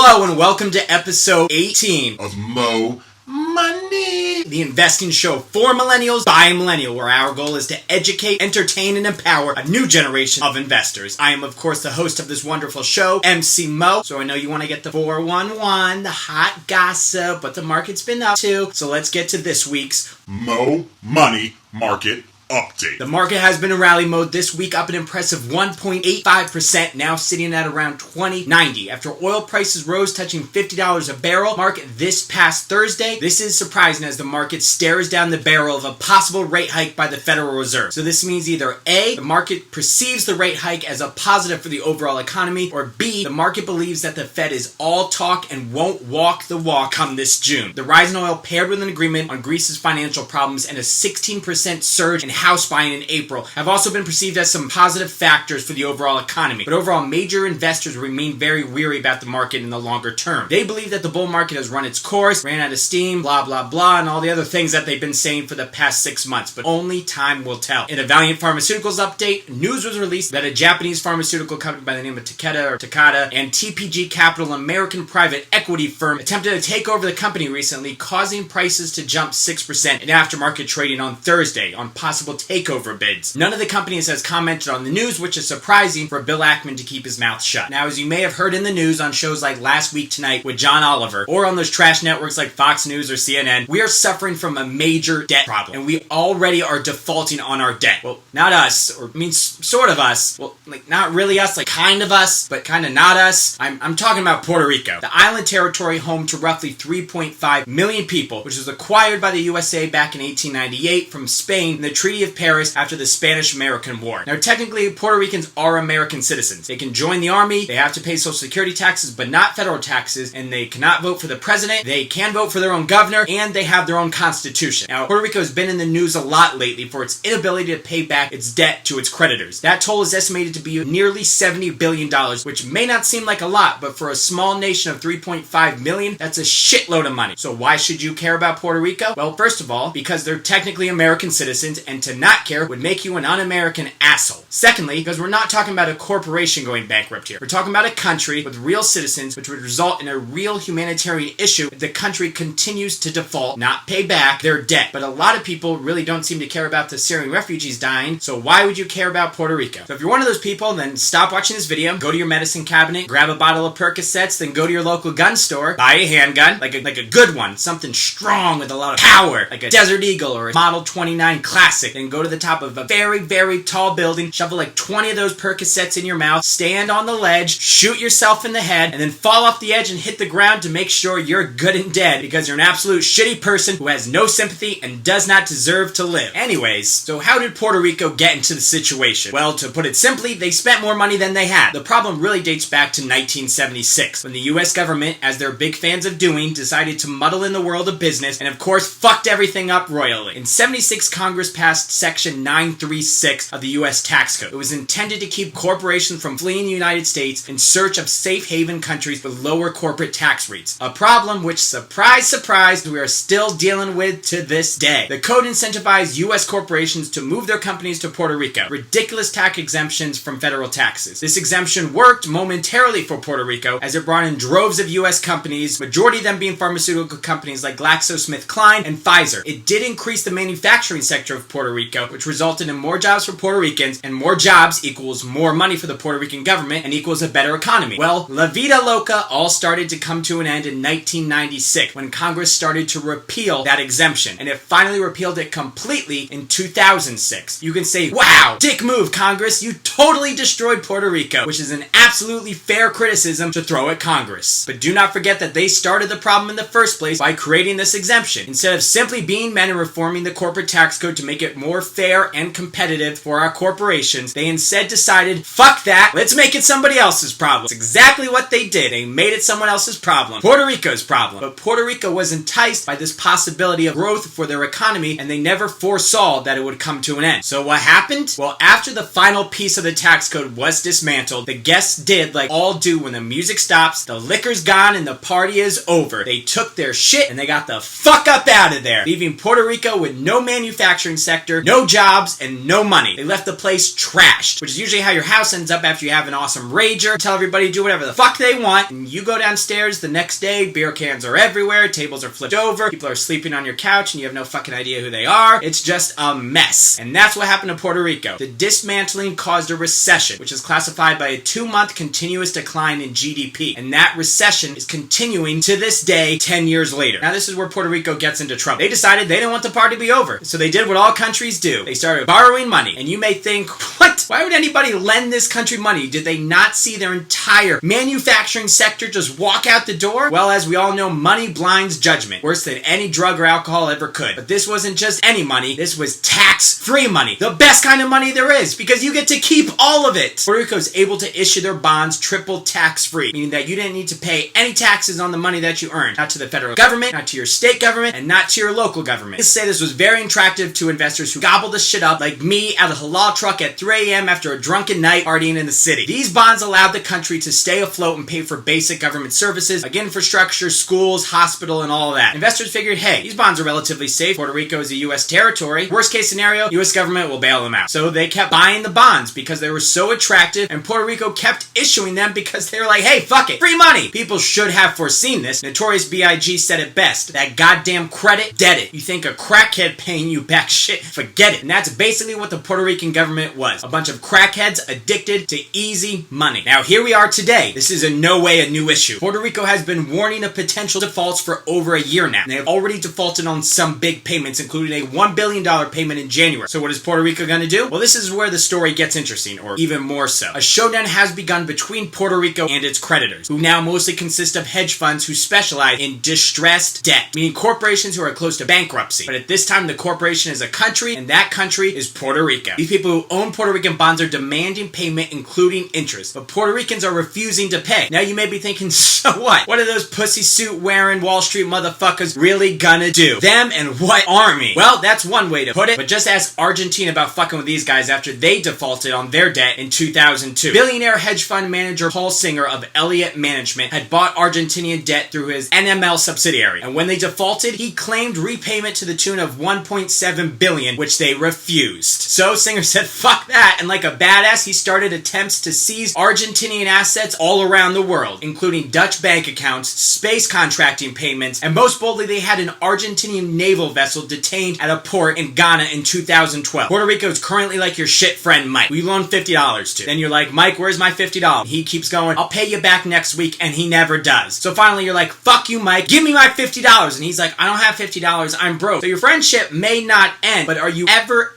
Hello and welcome to episode 18 of Mo Money, the investing show for millennials by a millennial, where our goal is to educate, entertain, and empower a new generation of investors. I am, of course, the host of this wonderful show, MC Mo. So I know you want to get the 411, the hot gossip, what the market's been up to. So let's get to this week's Mo Money Market Update. The market has been in rally mode this week, up an impressive 1.85%, now sitting at around $20.90. After oil prices rose, touching $50 a barrel market this past Thursday. This is surprising as the market stares down the barrel of a possible rate hike by the Federal Reserve. So this means either A, the market perceives the rate hike as a positive for the overall economy, or B, the market believes that the Fed is all talk and won't walk the walk come this June. The rise in oil paired with an agreement on Greece's financial problems and a 16% surge in house buying in April have also been perceived as some positive factors for the overall economy. But overall, major investors remain very weary about the market in the longer term. They believe that the bull market has run its course, ran out of steam, blah, blah, blah, and all the other things that they've been saying for the past 6 months. But only time will tell. In a Valiant Pharmaceuticals update, news was released that a Japanese pharmaceutical company by the name of Takeda and TPG Capital, American private equity firm, attempted to take over the company recently, causing prices to jump 6% in aftermarket trading on Thursday on possible takeover bids. None of the companies has commented on the news, which is surprising for Bill Ackman to keep his mouth shut. Now, as you may have heard in the news on shows like Last Week Tonight with John Oliver, or on those trash networks like Fox News or CNN, we are suffering from a major debt problem, and we already are defaulting on our debt. Well, not us, or I mean, sort of us. Well, like, not really us, like kind of us, but kind of not us. I'm talking about Puerto Rico, the island territory home to roughly 3.5 million people, which was acquired by the USA back in 1898 from Spain in the Treaty of Paris after the Spanish-American War. Now, technically, Puerto Ricans are American citizens. They can join the army, they have to pay Social Security taxes, but not federal taxes, and they cannot vote for the president, they can vote for their own governor, and they have their own constitution. Now, Puerto Rico has been in the news a lot lately for its inability to pay back its debt to its creditors. That toll is estimated to be nearly $70 billion, which may not seem like a lot, but for a small nation of 3.5 million, that's a shitload of money. So why should you care about Puerto Rico? Well, first of all, because they're technically American citizens, and to not care would make you an un-American asshole. Secondly, because we're not talking about a corporation going bankrupt here. We're talking about a country with real citizens, which would result in a real humanitarian issue if the country continues to default, not pay back their debt. But a lot of people really don't seem to care about the Syrian refugees dying, so why would you care about Puerto Rico? So if you're one of those people, then stop watching this video, go to your medicine cabinet, grab a bottle of Percocets, then go to your local gun store, buy a handgun, like a good one, something strong with a lot of power, like a Desert Eagle or a Model 29 Classic, then go to the top of a very, very tall building, shovel like 20 of those Percocets in your mouth, stand on the ledge, shoot yourself in the head, and then fall off the edge and hit the ground to make sure you're good and dead because you're an absolute shitty person who has no sympathy and does not deserve to live. Anyways, so how did Puerto Rico get into the situation? Well, to put it simply, they spent more money than they had. The problem really dates back to 1976, when the US government, as they're big fans of doing, decided to muddle in the world of business and of course fucked everything up royally. In 76, Congress passed Section 936 of the US tax code. It was intended to keep corporations from fleeing the United States in search of safe haven countries with lower corporate tax rates. A problem which, surprise, surprise, we are still dealing with to this day. The code incentivized US corporations to move their companies to Puerto Rico. Ridiculous tax exemptions from federal taxes. This exemption worked momentarily for Puerto Rico as it brought in droves of US companies, majority of them being pharmaceutical companies like GlaxoSmithKline and Pfizer. It did increase the manufacturing sector of Puerto Rico, which resulted in more jobs for Puerto Ricans, and more jobs equals more money for the Puerto Rican government and equals a better economy. Well, La Vida Loca all started to come to an end in 1996 when Congress started to repeal that exemption, and it finally repealed it completely in 2006. You can say, wow, dick move, Congress, you totally destroyed Puerto Rico, which is an absolutely fair criticism to throw at Congress. But do not forget that they started the problem in the first place by creating this exemption. Instead of simply being men and reforming the corporate tax code to make it more fair and competitive for our corporations, they instead decided, fuck that, let's make it somebody else's problem. It's exactly what they did. They made it someone else's problem. Puerto Rico's problem. But Puerto Rico was enticed by this possibility of growth for their economy, and they never foresaw that it would come to an end. So what happened? Well, after the final piece of the tax code was dismantled, the guests did like all do when the music stops, the liquor's gone, and the party is over. They took their shit and they got the fuck up out of there, leaving Puerto Rico with no manufacturing sector sector, no jobs, and no money. They left the place trashed, which is usually how your house ends up after you have an awesome rager. Tell everybody to do whatever the fuck they want, and you go downstairs the next day, beer cans are everywhere, tables are flipped over, people are sleeping on your couch, and you have no fucking idea who they are. It's just a mess. And that's what happened to Puerto Rico. The dismantling caused a recession, which is classified by a 2-month continuous decline in GDP. And that recession is continuing to this day, 10 years later. Now this is where Puerto Rico gets into trouble. They decided they didn't want the party to be over. So they did what all countries do. They started borrowing money. And you may think, what? Why would anybody lend this country money? Did they not see their entire manufacturing sector just walk out the door? Well, as we all know, money blinds judgment. Worse than any drug or alcohol ever could. But this wasn't just any money. This was tax-free money. The best kind of money there is, because you get to keep all of it. Puerto Rico is able to issue their bonds triple tax-free, meaning that you didn't need to pay any taxes on the money that you earned. Not to the federal government, not to your state government, and not to your local government. Let's say this was very attractive to investors who gobble this shit up like me at a halal truck at 3 a.m. after a drunken night partying in the city. These bonds allowed the country to stay afloat and pay for basic government services like infrastructure, schools, hospital, and all of that. Investors figured, hey, these bonds are relatively safe. Puerto Rico is a U.S. territory. Worst case scenario, U.S. government will bail them out. So they kept buying the bonds because they were so attractive, and Puerto Rico kept issuing them because they were like, hey, fuck it, free money. People should have foreseen this. Notorious B.I.G. said it best. That goddamn credit, dead it. You think a crackhead paying you back shit, forget it. And that's basically what the Puerto Rican government was. A bunch of crackheads addicted to easy money. Now here we are today. This is in no way a new issue. Puerto Rico has been warning of potential defaults for over a year now. And they have already defaulted on some big payments, including a $1 billion payment in January. So what is Puerto Rico going to do? Well, this is where the story gets interesting, or even more so. A showdown has begun between Puerto Rico and its creditors, who now mostly consist of hedge funds who specialize in distressed debt, meaning corporations who are close to bankruptcy. But at this time, the corporation is a country, and that country is Puerto Rico. These people who own Puerto Rican bonds are demanding payment, including interest. But Puerto Ricans are refusing to pay. Now you may be thinking, so what? What are those pussy suit wearing Wall Street motherfuckers really gonna do? Them and what army? Well, that's one way to put it, but just ask Argentina about fucking with these guys after they defaulted on their debt in 2002. Billionaire hedge fund manager Paul Singer of Elliott Management had bought Argentinian debt through his NML subsidiary, and when they defaulted, he claimed repayment to the tune of $1.7 billion, which they refused. So Singer said, fuck that, and like a badass, he started attempts to seize Argentinian assets all around the world, including Dutch bank accounts, space contracting payments, and most boldly, they had an Argentinian naval vessel detained at a port in Ghana in 2012. Puerto Rico is currently like your shit friend Mike, who you loan $50 to. Then you're like, Mike, where's my $50? He keeps going, I'll pay you back next week, and he never does. So finally, you're like, fuck you, Mike, give me my $50. And he's like, I don't have $50, I'm broke. So your friendship may not end, but are you ever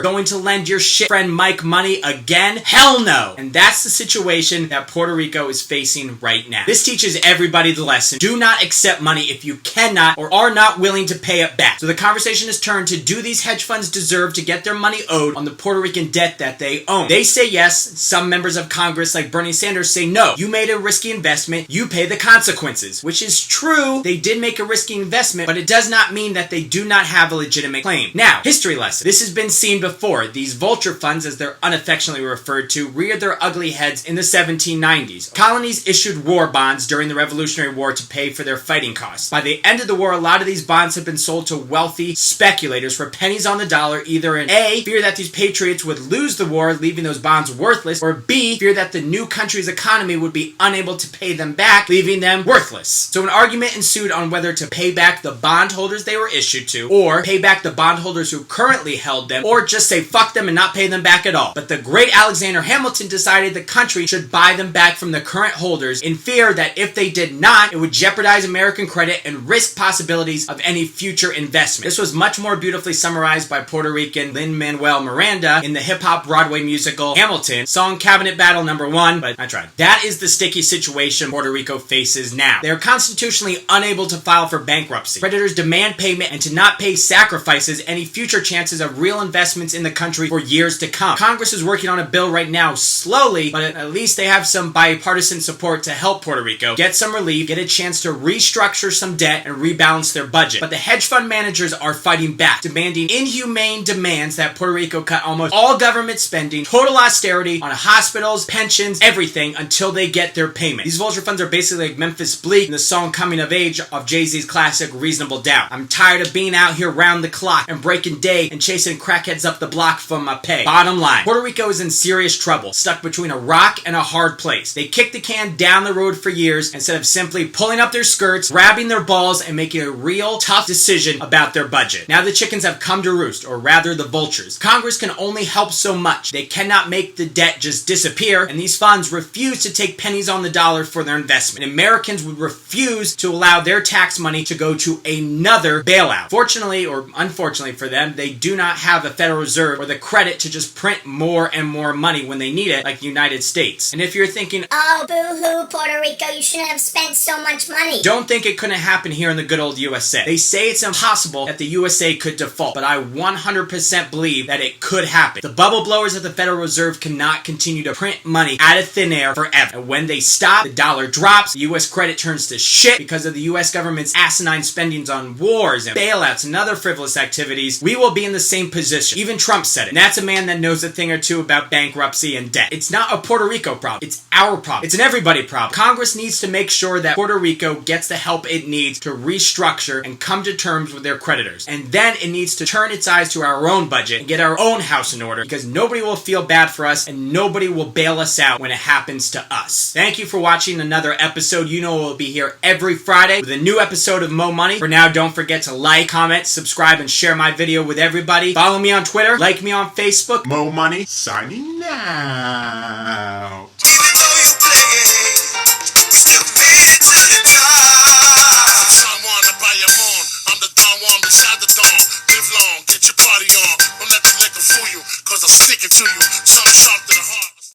going to lend your shit friend Mike money again? Hell no! And that's the situation that Puerto Rico is facing right now. This teaches everybody the lesson. Do not accept money if you cannot or are not willing to pay it back. So the conversation has turned to, do these hedge funds deserve to get their money owed on the Puerto Rican debt that they own? They say yes. Some members of Congress like Bernie Sanders say no. You made a risky investment, you pay the consequences. Which is true, they did make a risky investment, but it does not mean that they do not have a legitimate claim. Now, history lesson. This has been seen before. These vulture funds, as they're unaffectionately referred to, reared their ugly heads in the 1790s. Colonies issued war bonds during the Revolutionary War to pay for their fighting costs. By the end of the war, a lot of these bonds have been sold to wealthy speculators for pennies on the dollar, either in A, fear that these patriots would lose the war, leaving those bonds worthless, or B, fear that the new country's economy would be unable to pay them back, leaving them worthless. So an argument ensued on whether to pay back the bondholders they were issued to, or pay back the bondholders who currently held them, or just say fuck them and not pay them back at all. But the great Alexander Hamilton decided the country should buy them back from the current holders, in fear that if they did not, it would jeopardize American credit and risk possibilities of any future investment. This was much more beautifully summarized by Puerto Rican Lin-Manuel Miranda in the hip-hop Broadway musical Hamilton, song Cabinet Battle #1, but I tried. That is the sticky situation Puerto Rico faces now. They are constitutionally unable to file for bankruptcy. Creditors demand payment, and to not pay sacrifices any future chances of real investments in the country for years to come. Congress is working on a bill right now, slowly, but at least they have some bipartisan support to help Puerto Rico get some relief, get a chance to restructure some debt, and rebalance their budget. But the hedge fund managers are fighting back, demanding inhumane demands that Puerto Rico cut almost all government spending, total austerity on hospitals, pensions, everything, until they get their payment. These vulture funds are basically like Memphis Bleak in the song Coming of Age of Jay-Z's classic Reasonable Doubt. I'm tired of being out here round the clock and breaking freaking day and chasing crackheads up the block for my pay. Bottom line, Puerto Rico is in serious trouble, stuck between a rock and a hard place. They kicked the can down the road for years instead of simply pulling up their skirts, grabbing their balls, and making a real tough decision about their budget. Now the chickens have come to roost, or rather the vultures. Congress can only help so much. They cannot make the debt just disappear, and these funds refuse to take pennies on the dollar for their investment. And Americans would refuse to allow their tax money to go to another bailout. Fortunately, or unfortunately for them, they do not have a Federal Reserve or the credit to just print more and more money when they need it, like the United States. And if you're thinking, oh, boo-hoo, Puerto Rico, you shouldn't have spent so much money, don't think it couldn't happen here in the good old USA. They say it's impossible that the USA could default, but I 100% believe that it could happen. The bubble blowers at the Federal Reserve cannot continue to print money out of thin air forever. And when they stop, the dollar drops, the US credit turns to shit because of the US government's asinine spendings on wars and bailouts and other frivolous activities. We will be in the same position. Even Trump said it. And that's a man that knows a thing or two about bankruptcy and debt. It's not a Puerto Rico problem. It's our problem. It's an everybody problem. Congress needs to make sure that Puerto Rico gets the help it needs to restructure and come to terms with their creditors. And then it needs to turn its eyes to our own budget and get our own house in order, because nobody will feel bad for us and nobody will bail us out when it happens to us. Thank you for watching another episode. You know we'll be here every Friday with a new episode of Mo Money. For now, don't forget to like, comment, subscribe, and share my video with everybody. Follow me on Twitter, like me on Facebook. Mo Money signing out. Even though you play it, we still made it to the top. Someone to buy your moon. I'm the Don Juan beside the dawn. Live long, get your party on. Don't let the liquor fool you, cause I'll stick it to you.